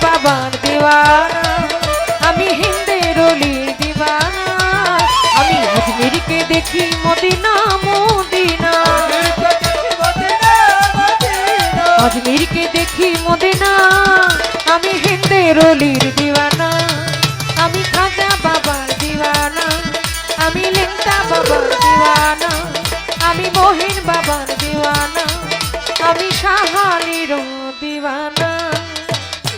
বাবার দিওয়ানা, আমি হিন্দের অলি দিওয়ানা, আমি আজমিরকে দেখি মদিনা মদিনা, আজমিরকে দেখি মদিনা।